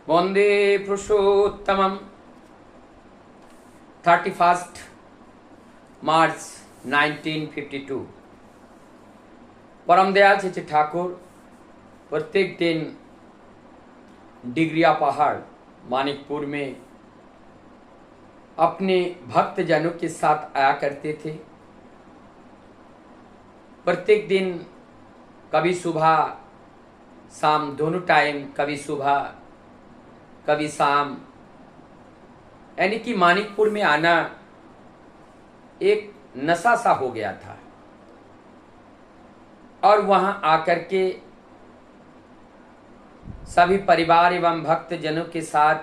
वंदे पुरुषोत्तमम। 31 मार्च 1952। परम दयाल श्री ठाकुर प्रत्येक दिन डिगरिया पहाड़ मानिकपुर में अपने भक्तजनों के साथ आया करते थे। प्रत्येक दिन कभी सुबह शाम दोनों टाइम, कभी सुबह कभी शाम, यानी कि मानिकपुर में आना एक नशा सा हो गया था। और वहां आकर के सभी परिवार एवं भक्तजनों के साथ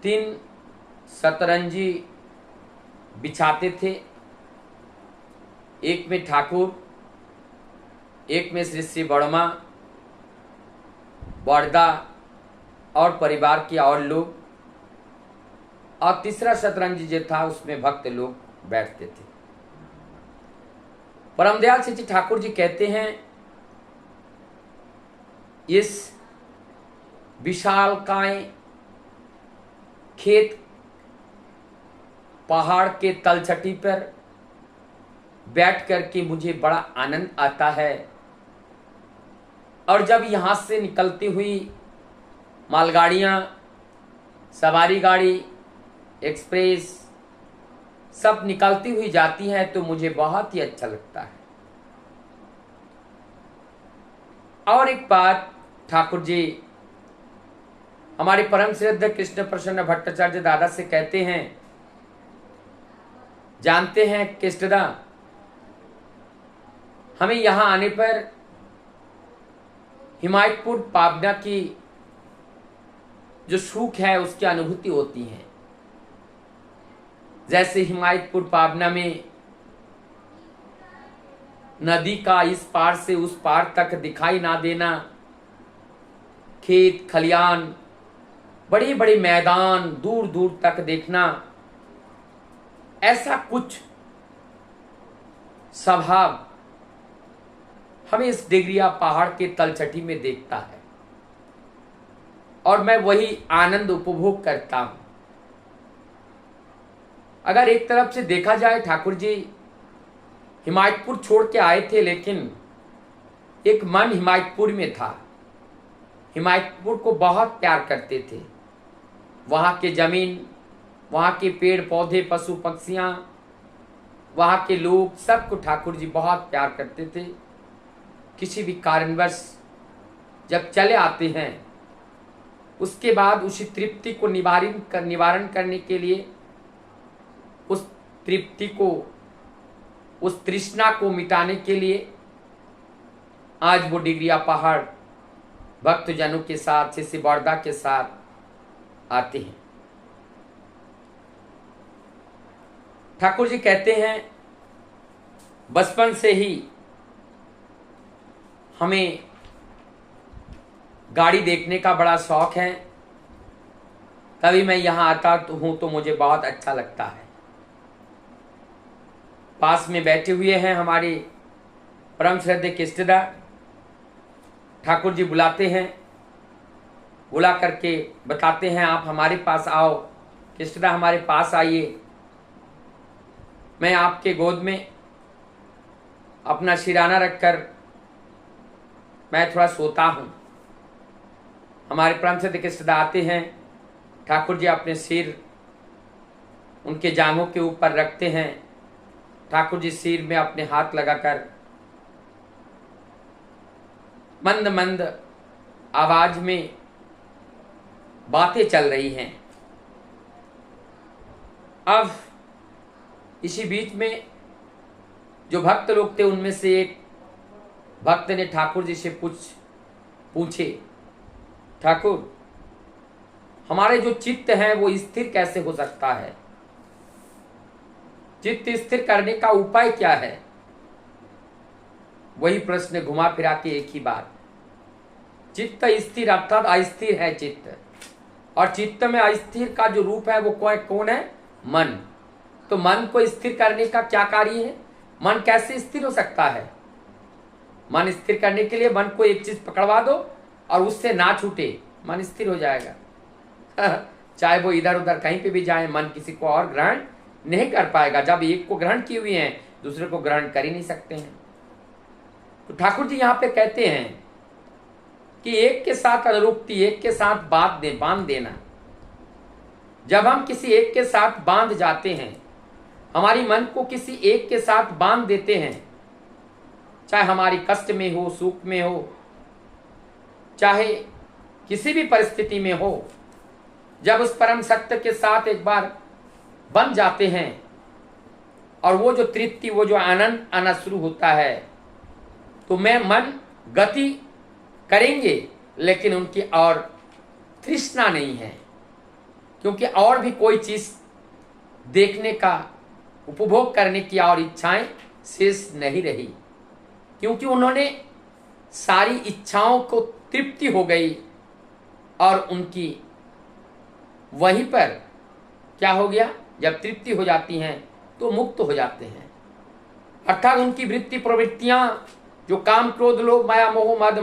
3 शतरंजी बिछाते थे। एक में ठाकुर, एक में श्री श्री वर्मा, बड़दा और परिवार के और लोग, और तीसरा शतरंज जो था उसमें भक्त लोग बैठते थे। परम दयाल श्री ठाकुर जी कहते हैं, इस विशालकाय खेत पहाड़ के तलछटी पर बैठ करके मुझे बड़ा आनंद आता है। और जब यहाँ से निकलती हुई मालगाड़ियाँ, सवारी गाड़ी, एक्सप्रेस सब निकलती हुई जाती हैं तो मुझे बहुत ही अच्छा लगता है। और एक बात, ठाकुर जी हमारे परम श्रद्धा कृष्ण प्रसन्न भट्टाचार्य दादा से कहते हैं, जानते हैं कृष्णदा, हमें यहाँ आने पर हिमायतपुर पावना की जो सुख है उसकी अनुभूति होती है। जैसे हिमायतपुर पावना में नदी का इस पार से उस पार तक दिखाई ना देना, खेत खलियान, बड़े बड़े मैदान दूर दूर तक देखना, ऐसा कुछ स्वभाव हमें इस डिगरिया पहाड़ के तलछटी में देखता है और मैं वही आनंद उपभोग करता हूं। अगर एक तरफ से देखा जाए, ठाकुर जी हिमायतपुर छोड़ के आए थे, लेकिन एक मन हिमायतपुर में था। हिमायतपुर को बहुत प्यार करते थे। वहां के जमीन, वहां के पेड़ पौधे, पशु पक्षियां, वहां के लोग, सबको ठाकुर जी बहुत प्यार करते थे। किसी भी कारणवश जब चले आते हैं, उसके बाद उसी तृप्ति को निवारण करने के लिए, उस तृप्ति को, उस तृष्णा को मिटाने के लिए आज वो डिगरिया पहाड़ भक्तजनों के साथ, श्री बड़दा के साथ आते हैं। ठाकुर जी कहते हैं, बचपन से ही हमें गाड़ी देखने का बड़ा शौक है। तभी मैं यहाँ आता हूँ तो मुझे बहुत अच्छा लगता है। पास में बैठे हुए हैं हमारे परम श्रद्धेय कृष्णदा। ठाकुर जी बुलाते हैं, बुला करके बताते हैं, आप हमारे पास आओ, कृष्णदा हमारे पास आइए, मैं आपके गोद में अपना सिराना रखकर मैं थोड़ा सोता हूं। हमारे परम श्रद्धेय कृष्णदा आते हैं, ठाकुर जी अपने सिर उनके जांघों के ऊपर रखते हैं। ठाकुर जी सिर में अपने हाथ लगाकर मंद मंद आवाज में बातें चल रही हैं। अब इसी बीच में जो भक्त लोग थे, उनमें से एक भक्त ने ठाकुर जी से पूछे, ठाकुर हमारे जो चित्त है वो स्थिर कैसे हो सकता है? चित्त स्थिर करने का उपाय क्या है? वही प्रश्न घुमा फिरा के एक ही बात, चित्त स्थिर अर्थात अस्थिर है चित्त, और चित्त में अस्थिर का जो रूप है वो कौन है? मन। तो मन को स्थिर करने का क्या कार्य है? मन कैसे स्थिर हो सकता है? मन स्थिर करने के लिए मन को एक चीज पकड़वा दो और उससे ना छूटे, मन स्थिर हो जाएगा। चाहे वो इधर उधर कहीं पे भी जाए, मन किसी को और ग्रहण नहीं कर पाएगा। जब एक को ग्रहण किए हुए हैं, दूसरे को ग्रहण कर ही नहीं सकते हैं। तो ठाकुर जी यहाँ पे कहते हैं कि एक के साथ अनुरूपती, एक के साथ बांध देना। जब हम किसी एक के साथ बांध जाते हैं, हमारी मन को किसी एक के साथ बांध देते हैं, चाहे हमारी कष्ट में हो, सुख में हो, चाहे किसी भी परिस्थिति में हो, जब उस परम सत्य के साथ एक बार बन जाते हैं और वो जो तृप्ति, वो जो आनंद आना शुरू होता है, तो मन गति करेंगे, लेकिन उनकी और तृष्णा नहीं है, क्योंकि और भी कोई चीज देखने का, उपभोग करने की और इच्छाएं शेष नहीं रही, क्योंकि उन्होंने सारी इच्छाओं को तृप्ति हो गई और उनकी वहीं पर क्या हो गया, जब तृप्ति हो जाती हैं तो मुक्त हो जाते हैं। अर्थात उनकी वृत्ति प्रवृत्तियां जो काम, क्रोध, लोभ, माया, मोह, मद,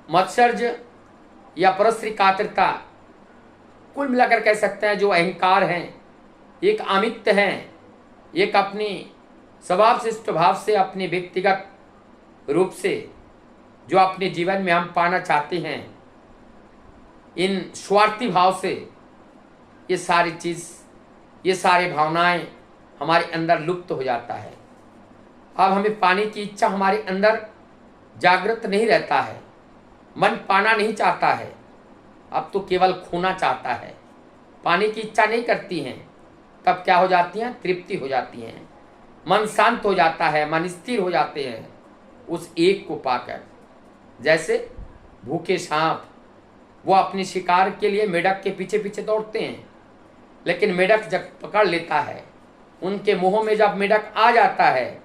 मत्सर्ज या परस्त्री कातरता, कुल मिलाकर कह सकते हैं जो अहंकार हैं, एक आमित्य हैं, एक अपनी स्वभाव शिष्ट भाव से, अपने व्यक्तिगत रूप से जो अपने जीवन में हम पाना चाहते हैं, इन स्वार्थी भाव से ये सारी चीज, ये सारी भावनाएं हमारे अंदर लुप्त हो जाता है। अब हमें पाने की इच्छा हमारे अंदर जागृत नहीं रहता है, मन पाना नहीं चाहता है, अब तो केवल खोना चाहता है, पाने की इच्छा नहीं करती हैं। तब क्या हो जाती हैं, तृप्ति हो जाती हैं, मन शांत हो जाता है, मन स्थिर हो जाते हैं उस एक को पाकर। जैसे भूखे सांप, वो अपने शिकार के लिए मेढक के पीछे पीछे दौड़ते हैं, लेकिन मेढक जब पकड़ लेता है, उनके मुंह में जब मेढक आ जाता है,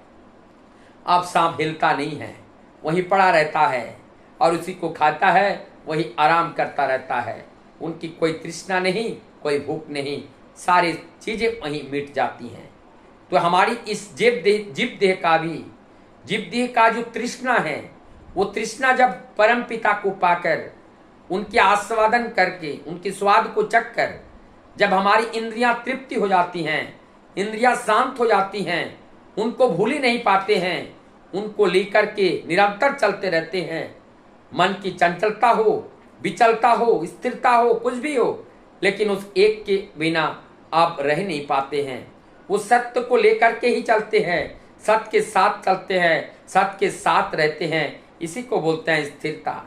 अब सांप हिलता नहीं है, वहीं पड़ा रहता है और उसी को खाता है, वही आराम करता रहता है। उनकी कोई तृष्णा नहीं, कोई भूख नहीं, सारी चीजें वहीं मिट जाती हैं। तो हमारी इस जीव देह का जो तृष्णा है, वो तृष्णा जब परम पिता को पाकर, उनके आस्वादन करके, उनके स्वाद को चख कर, जब हमारी इंद्रियां तृप्ति हो जाती हैं, इंद्रियां शांत हो जाती हैं, उनको भूल ही नहीं पाते हैं, उनको लेकर के निरंतर चलते रहते हैं। मन की चंचलता हो, विचलता हो, स्थिरता हो, कुछ भी हो, लेकिन उस एक के बिना आप रह नहीं पाते हैं। वो सत्य को लेकर के ही चलते हैं, सत्य के साथ चलते हैं, सत्य के साथ रहते हैं। इसी को बोलते हैं स्थिरता,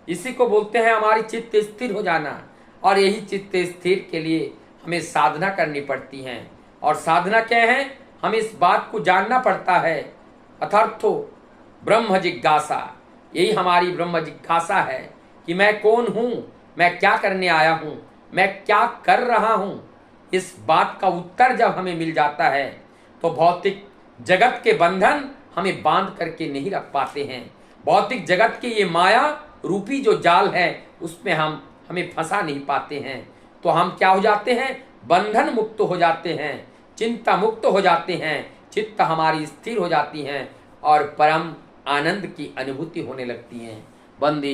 इसी को बोलते हैं हमारी चित्त स्थिर हो जाना। और यही चित्त स्थिर के लिए हमें साधना करनी पड़ती है। और साधना क्या है, हमें इस बात को जानना पड़ता है, अथर्थो ब्रह्म जिज्ञासा, यही हमारी ब्रह्म जिज्ञासा है कि मैं कौन हूँ, मैं क्या करने आया हूँ, मैं क्या कर रहा हूँ। इस बात का उत्तर जब हमें मिल जाता है तो भौतिक जगत के बंधन हमें बांध करके नहीं रख पाते हैं। भौतिक जगत के ये माया रूपी जो जाल है, उसमें हमें फंसा नहीं पाते हैं। तो हम क्या हो जाते हैं, बंधन मुक्त हो जाते हैं, चिंता मुक्त हो जाते हैं, चित्त हमारी स्थिर हो जाती हैं और परम आनंद की अनुभूति होने लगती है। बंदी